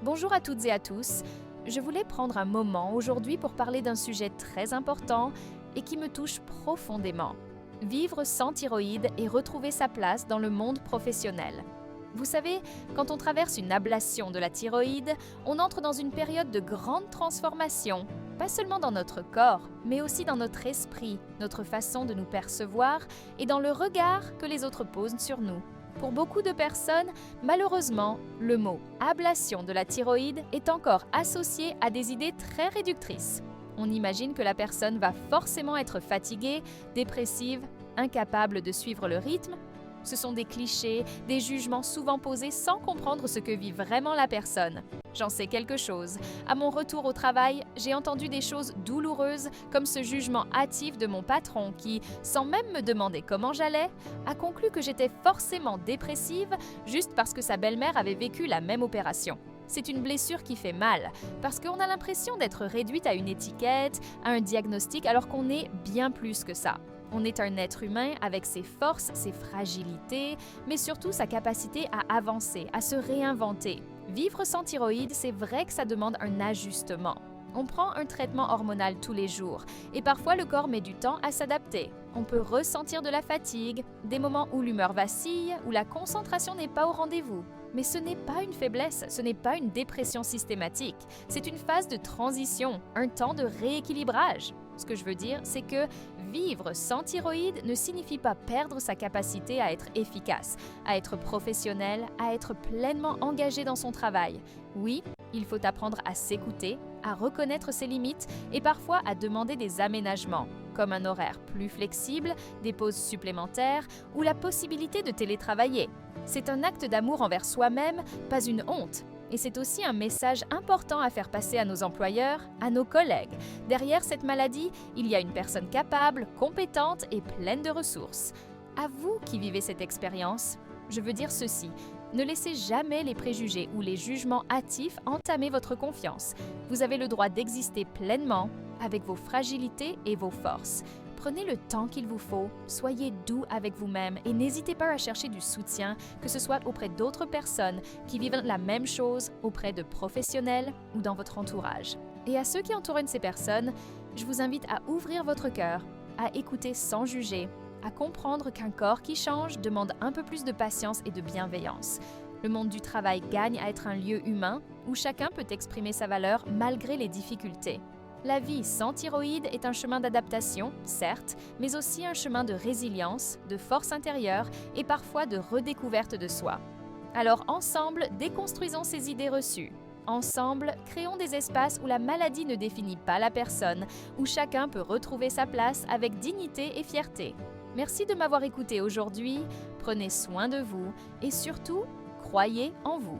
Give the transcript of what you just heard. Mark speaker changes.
Speaker 1: Bonjour à toutes et à tous. Je voulais prendre un moment aujourd'hui pour parler d'un sujet très important et qui me touche profondément. Vivre sans thyroïde et retrouver sa place dans le monde professionnel. Vous savez, quand on traverse une ablation de la thyroïde, on entre dans une période de grande transformation, pas seulement dans notre corps, mais aussi dans notre esprit, notre façon de nous percevoir et dans le regard que les autres posent sur nous. Pour beaucoup de personnes, malheureusement, le mot ablation de la thyroïde est encore associé à des idées très réductrices. On imagine que la personne va forcément être fatiguée, dépressive, incapable de suivre le rythme. Ce sont des clichés, des jugements souvent posés sans comprendre ce que vit vraiment la personne. J'en sais quelque chose. À mon retour au travail, j'ai entendu des choses douloureuses comme ce jugement hâtif de mon patron qui, sans même me demander comment j'allais, a conclu que j'étais forcément dépressive juste parce que sa belle-mère avait vécu la même opération. C'est une blessure qui fait mal, parce qu'on a l'impression d'être réduite à une étiquette, à un diagnostic, alors qu'on est bien plus que ça. On est un être humain avec ses forces, ses fragilités, mais surtout sa capacité à avancer, à se réinventer. Vivre sans thyroïde, c'est vrai que ça demande un ajustement. On prend un traitement hormonal tous les jours et parfois le corps met du temps à s'adapter. On peut ressentir de la fatigue, des moments où l'humeur vacille, où la concentration n'est pas au rendez-vous. Mais ce n'est pas une faiblesse, ce n'est pas une dépression systématique. C'est une phase de transition, un temps de rééquilibrage. Ce que je veux dire, c'est que vivre sans thyroïde ne signifie pas perdre sa capacité à être efficace, à être professionnel, à être pleinement engagé dans son travail. Oui, il faut apprendre à s'écouter, à reconnaître ses limites et parfois à demander des aménagements, comme un horaire plus flexible, des pauses supplémentaires ou la possibilité de télétravailler. C'est un acte d'amour envers soi-même, pas une honte. Et c'est aussi un message important à faire passer à nos employeurs, à nos collègues. Derrière cette maladie, il y a une personne capable, compétente et pleine de ressources. À vous qui vivez cette expérience, je veux dire ceci. Ne laissez jamais les préjugés ou les jugements hâtifs entamer votre confiance. Vous avez le droit d'exister pleinement avec vos fragilités et vos forces. Prenez le temps qu'il vous faut, soyez doux avec vous-même et n'hésitez pas à chercher du soutien, que ce soit auprès d'autres personnes qui vivent la même chose, auprès de professionnels ou dans votre entourage. Et à ceux qui entourent ces personnes, je vous invite à ouvrir votre cœur, à écouter sans juger, à comprendre qu'un corps qui change demande un peu plus de patience et de bienveillance. Le monde du travail gagne à être un lieu humain où chacun peut exprimer sa valeur malgré les difficultés. La vie sans thyroïde est un chemin d'adaptation, certes, mais aussi un chemin de résilience, de force intérieure et parfois de redécouverte de soi. Alors ensemble, déconstruisons ces idées reçues. Ensemble, créons des espaces où la maladie ne définit pas la personne, où chacun peut retrouver sa place avec dignité et fierté. Merci de m'avoir écouté aujourd'hui, prenez soin de vous et surtout, croyez en vous.